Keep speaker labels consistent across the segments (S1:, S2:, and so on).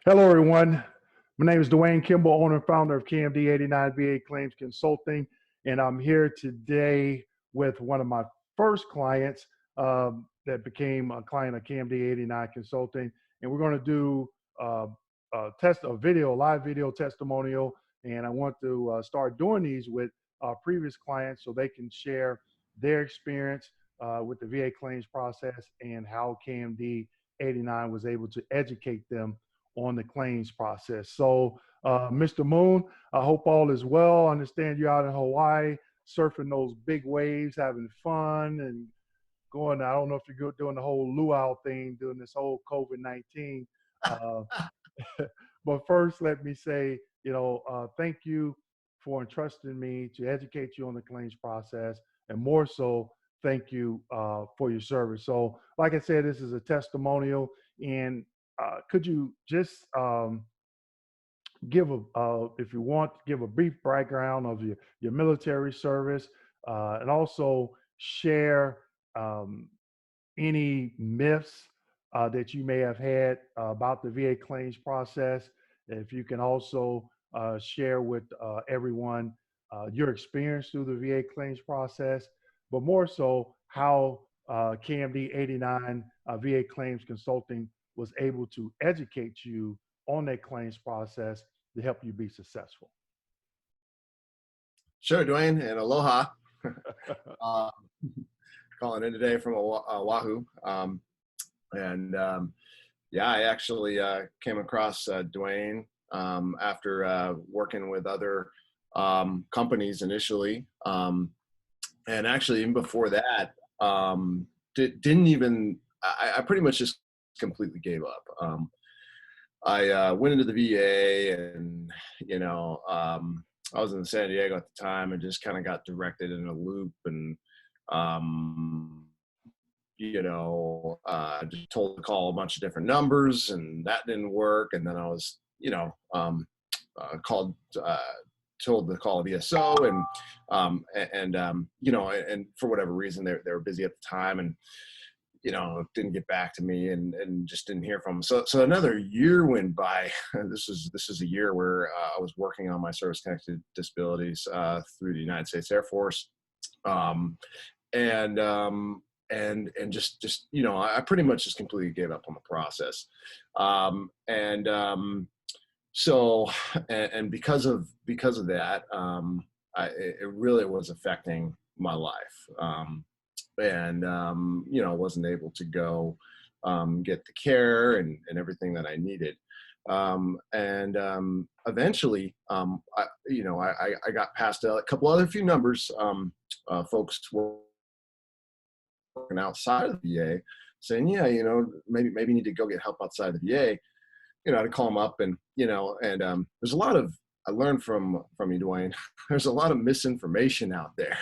S1: Hello, everyone. My name is Dwayne Kimball, owner and founder of KMD 89 VA Claims Consulting, and I'm here today with one of my first clients that became a client of KMD 89 Consulting, and we're going to do a live video testimonial, and I want to start doing these with previous clients so they can share their experience with the VA claims process and how KMD 89 was able to educate them on the claims process. So, Mr. Moon, I hope all is well. I understand you're out in Hawaii, surfing those big waves, having fun, and going. I don't know if you're doing the whole luau thing, doing this whole COVID-19. Uh, but first, let me say, thank you for entrusting me to educate you on the claims process, and more so, thank you for your service. So, like I said, this is a testimonial, and could you just if you want, give a brief background of your military service, and also share any myths that you may have had about the VA claims process. If you can also share with everyone your experience through the VA claims process, but more so how KMD 89 VA Claims Consulting was able to educate you on that claims process to help you be successful.
S2: Sure, Dwayne, and aloha. Calling in today from Oahu. Yeah, I actually came across Dwayne after working with other companies initially. And actually, even before that, didn't even, I pretty much just completely gave up. I went into the VA and, I was in San Diego at the time and just kind of got directed in a loop and, just told to call a bunch of different numbers and that didn't work. And then I was, told to call a VSO and for whatever reason, they were busy at the time and, didn't get back to me and just didn't hear from them. So another year went by. This is a year where I was working on my service-connected disabilities through the United States Air Force. And just I pretty much just completely gave up on the process. So because of that, it really was affecting my life. I wasn't able to go get the care and everything that I needed. Eventually, I got past a couple other few numbers. Folks were working outside of the VA saying, yeah, maybe you need to go get help outside the VA, to call them up and there's a lot of, I learned from you, Dwayne, there's a lot of misinformation out there.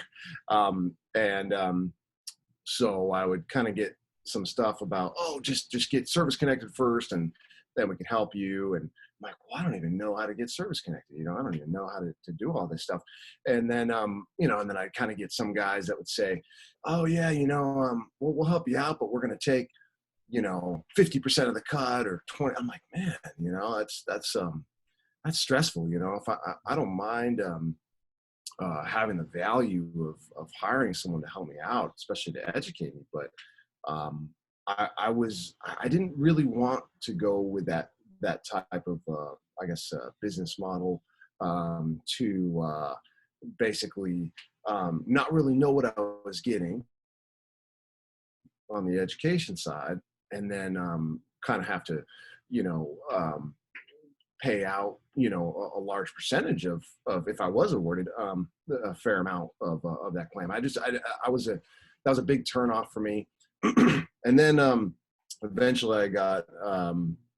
S2: So I would kind of get some stuff about, just get service connected first and then we can help you. And I'm like, well, I don't even know how to get service connected. I don't even know how to do all this stuff. And then, and then I'd kind of get some guys that would say, oh yeah, we'll help you out, but we're going to take, 50% of the cut or 20. I'm like, man, that's stressful. If I don't mind, having the value of hiring someone to help me out, especially to educate me. But I didn't really want to go with that type of, business model to basically not really know what I was getting on the education side, and then kind of have to, pay out, a large percentage of if I was awarded a fair amount of that claim. That was a big turnoff for me. And then eventually I got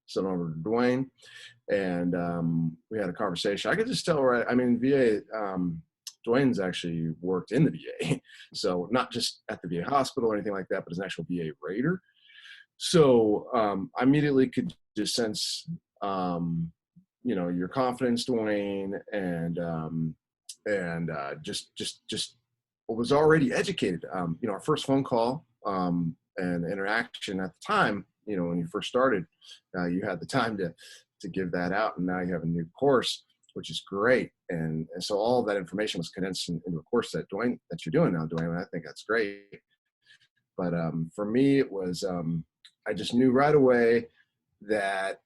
S2: sent over to Dwayne, and we had a conversation. I could just tell, right? I mean, VA. Dwayne's actually worked in the VA, so not just at the VA hospital or anything like that, but as an actual VA rater. So I immediately could just sense, your confidence, Dwayne, and just was already educated. Our first phone call and interaction at the time, when you first started, you had the time to give that out, and now you have a new course, which is great. And so all of that information was condensed into a course that you're doing now, Dwayne. And I think that's great. But for me, it was I just knew right away that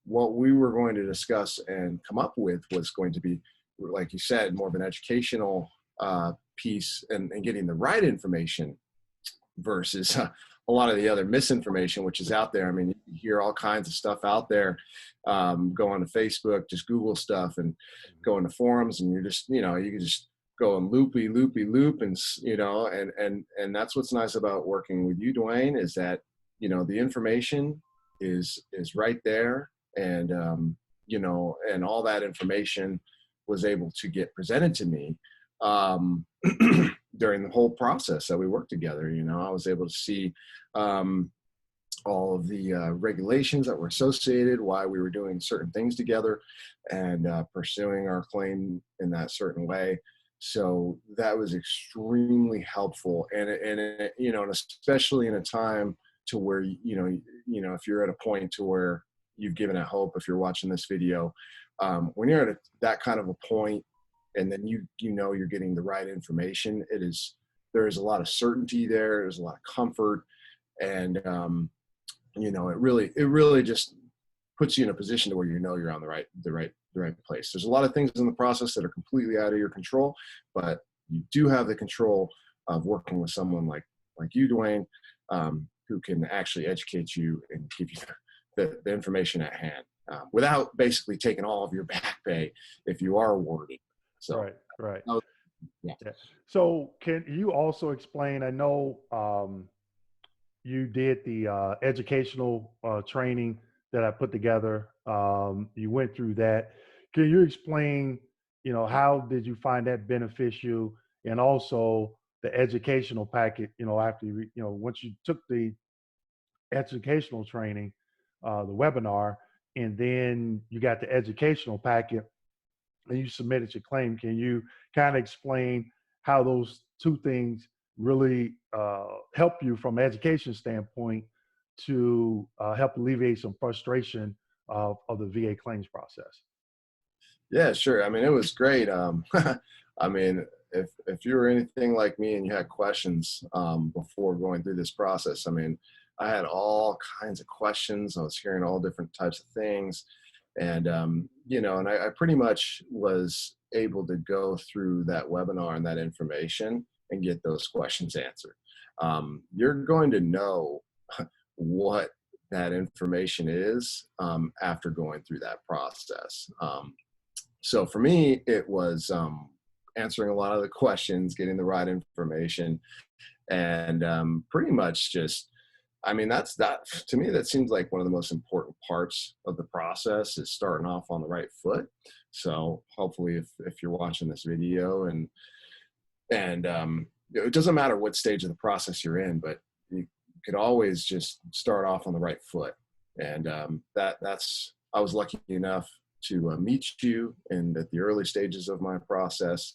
S2: what we were going to discuss and come up with was going to be, like you said, more of an educational piece, and getting the right information versus a lot of the other misinformation which is out there. I mean, you hear all kinds of stuff out there. Go on to Facebook, just Google stuff, and go into forums, and you're just, you can just go and loop, and and that's what's nice about working with you, Dwayne, is that the information is right there, and and all that information was able to get presented to me during the whole process that we worked together. I was able to see all of the regulations that were associated, why we were doing certain things together, and pursuing our claim in that certain way. So that was extremely helpful, and and especially in a time to where if you're at a point to where you've given it hope, if you're watching this video, when you're at that kind of a point, and then you're getting the right information, there is a lot of certainty there. There's a lot of comfort, and it really just puts you in a position to where you're on the right place. There's a lot of things in the process that are completely out of your control, but you do have the control of working with someone like you, Dwayne, who can actually educate you and give you the information at hand, without basically taking all of your back pay if you are awarded. So,
S1: right.
S2: Yeah.
S1: So can you also explain, I know you did the educational training that I put together. You went through that. Can you explain, how did you find that beneficial, and also the educational packet, after once you took the educational training, the webinar, and then you got the educational packet and you submitted your claim. Can you kind of explain how those two things really help you from an education standpoint to help alleviate some frustration of the VA claims process?
S2: Yeah, sure. I mean, it was great. I mean, if you were anything like me and you had questions before going through this process, I mean, I had all kinds of questions. I was hearing all different types of things, and and I pretty much was able to go through that webinar and that information and get those questions answered. You're going to know what that information is after going through that process. So for me, it was answering a lot of the questions, getting the right information, and pretty much just, I mean, that to me, that seems like one of the most important parts of the process, is starting off on the right foot. So hopefully if you're watching this video, and it doesn't matter what stage of the process you're in, but you could always just start off on the right foot. And I was lucky enough to meet you at the early stages of my process,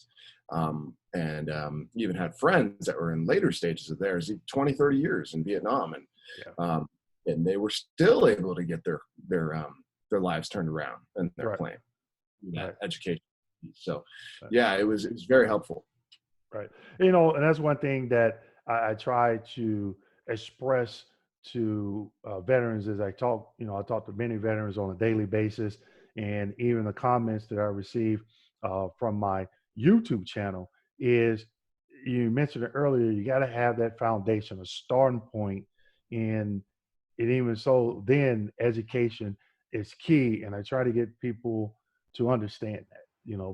S2: and even had friends that were in later stages of theirs, 20, 30 years in Vietnam, and they were still able to get their lives turned around and their claim, education. So yeah, it was very helpful.
S1: Right. And that's one thing that I try to express to veterans as I talk to many veterans on a daily basis, and even the comments that I receive from my YouTube channel is, you mentioned it earlier, you got to have that foundation, a starting point, and even so, then education is key. And I try to get people to understand that,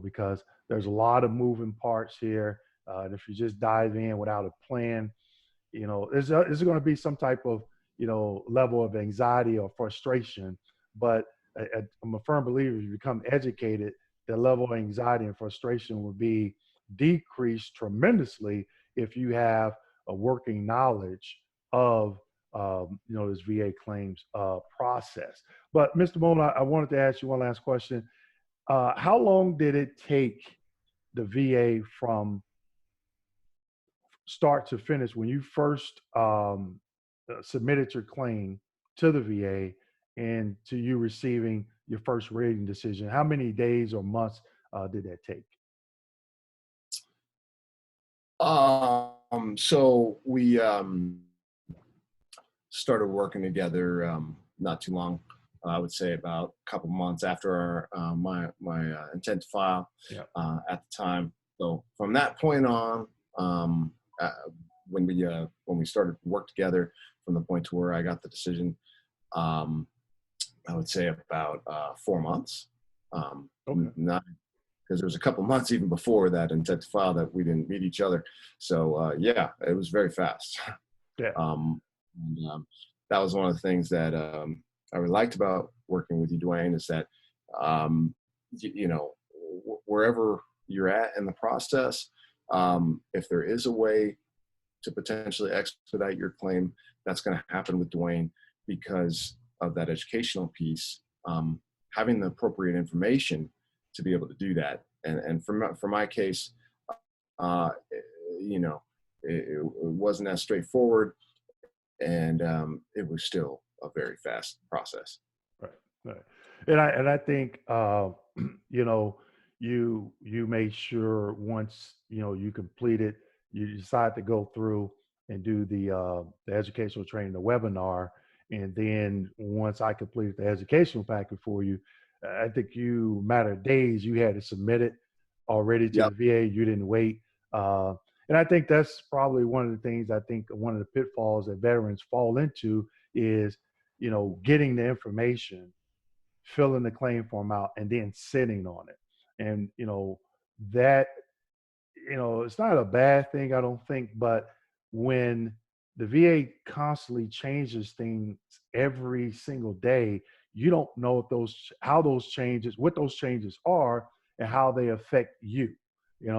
S1: because there's a lot of moving parts here. And if you just dive in without a plan, there's going to be some type of, level of anxiety or frustration. But I'm a firm believer, if you become educated, the level of anxiety and frustration will be decreased tremendously if you have a working knowledge of, this VA claims process. But Mr. Mona, I wanted to ask you one last question. How long did it take the VA from start to finish when you first submitted your claim to the VA and to you receiving your first rating decision? How many days or months did that take?
S2: So we started working together not too long. I would say about a couple months after my intent to file
S1: Yeah.
S2: at the time. So from that point on, um, uh, when we started to work together, from the point to where I got the decision, um, I would say about 4 months.
S1: Okay.
S2: Not because there was a couple months even before that intent to file that we didn't meet each other. So yeah, it was very fast.
S1: Yeah.
S2: Um, and, that was one of the things that I really liked about working with you, Dwayne, is that you know, wherever you're at in the process, if there is a way to potentially expedite your claim, that's going to happen with Dwayne because of that educational piece. Having the appropriate information to be able to do that, and for my case, uh, you know, it wasn't as straightforward, and it was still a very fast process.
S1: Right, right. And I think you know, you made sure once you completed, you decide to go through and do the educational training, the webinar, and then once I completed the educational packet for you, I think you matter of days you had to submit it already to
S2: Yep.
S1: the VA. You didn't wait. Uh, and I think that's probably one of the things, I think one of the pitfalls that veterans fall into is getting the information, filling the claim form out, and then sitting on it. And that it's not a bad thing, I don't think, but when the VA constantly changes things every single day, you don't know if how those changes, what those changes are, and how they affect you.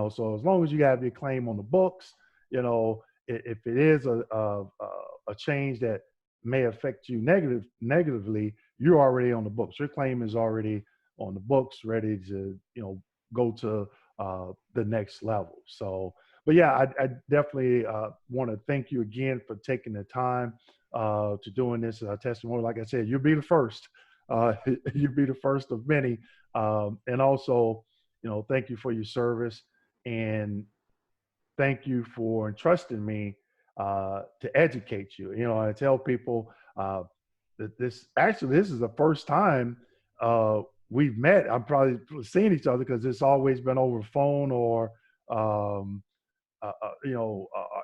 S1: So as long as you have your claim on the books, if it is a change that may affect you negatively, you're already on the books. Your claim is already on the books, ready to go to the next level. So, but yeah, I definitely want to thank you again for taking the time to doing this testimony. Like I said, you'll be the first. You'll be the first of many. And also, thank you for your service, and thank you for entrusting me to educate you. I tell people that this is the first time uh, we've met. I'm probably seeing each other because it's always been over phone or um,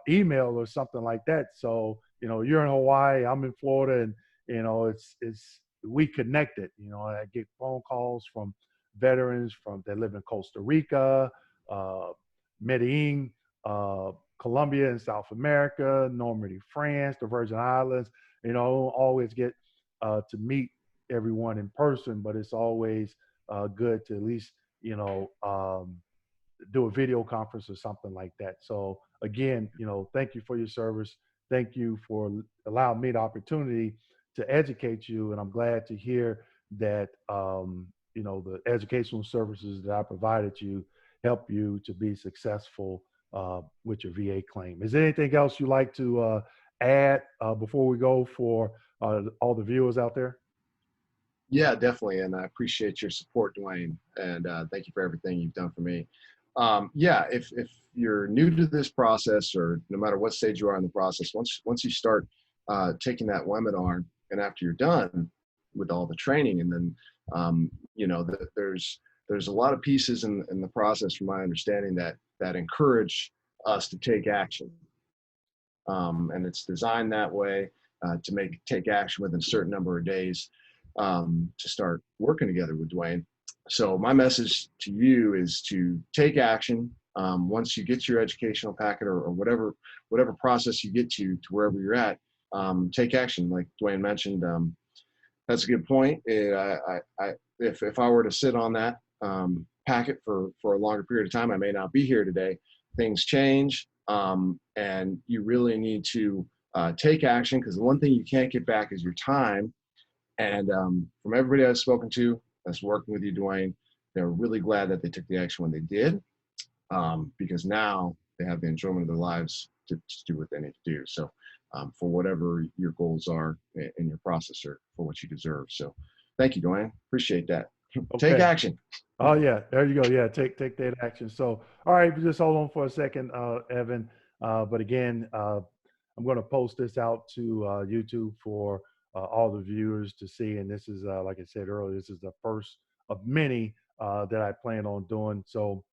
S1: email or something like that. So you're in Hawaii, I'm in Florida, and it's we connected. I get phone calls from veterans that live in Costa Rica, uh, Medellin, uh, Colombia in South America, Normandy, France, the Virgin Islands. I don't always get to meet everyone in person, but it's always good to at least do a video conference or something like that. So again, thank you for your service. Thank you for allowing me the opportunity to educate you. And I'm glad to hear that, the educational services that I provided you help you to be successful with your VA claim. Is there anything else you'd like to add before we go for all the viewers out there?
S2: Yeah, definitely. And I appreciate your support, Dwayne. And thank you for everything you've done for me. Yeah, if you're new to this process, or no matter what stage you are in the process, once you start taking that webinar, and after you're done with all the training, and then there's a lot of pieces in the process, from my understanding, that encourage us to take action. And it's designed that way to take action within a certain number of days, to start working together with Dwayne. So my message to you is to take action. Once you get your educational packet, or whatever process you get to wherever you're at, take action. Like Dwayne mentioned, that's a good point. If I were to sit on that packet for a longer period of time, I may not be here today. Things change, and you really need to take action, because the one thing you can't get back is your time. And from everybody I've spoken to that's working with you, Dwayne, they're really glad that they took the action when they did, because now they have the enjoyment of their lives to do what they need to do. So for whatever your goals are in your processor for what you deserve. So thank you, Dwayne. Appreciate that. Take
S1: Okay.
S2: action.
S1: Oh yeah, there you go. Yeah, take that action. So, all right, just hold on for a second, Evan. But again, I'm going to post this out to YouTube for all the viewers to see. And this is, like I said earlier, this is the first of many that I plan on doing. So,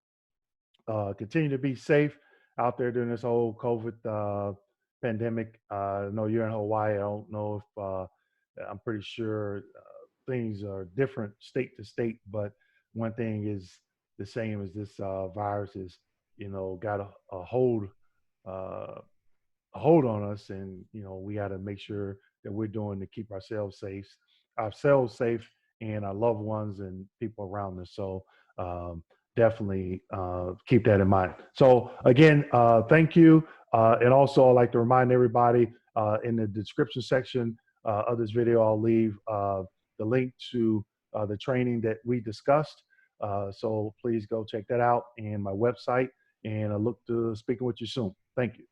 S1: continue to be safe out there during this whole COVID pandemic. I know you're in Hawaii. I don't know if I'm pretty sure things are different state to state, but one thing is the same as this virus is, got uh, a hold on us, and we got to make sure that we're doing to keep ourselves safe, and our loved ones and people around us. So definitely keep that in mind. So again, thank you, and also I'd like to remind everybody in the description section of this video, I'll leave the link to the training that we discussed. So please go check that out, and my website, and I look to speaking with you soon. Thank you.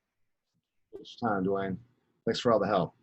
S2: It's time, Dwayne. Thanks for all the help.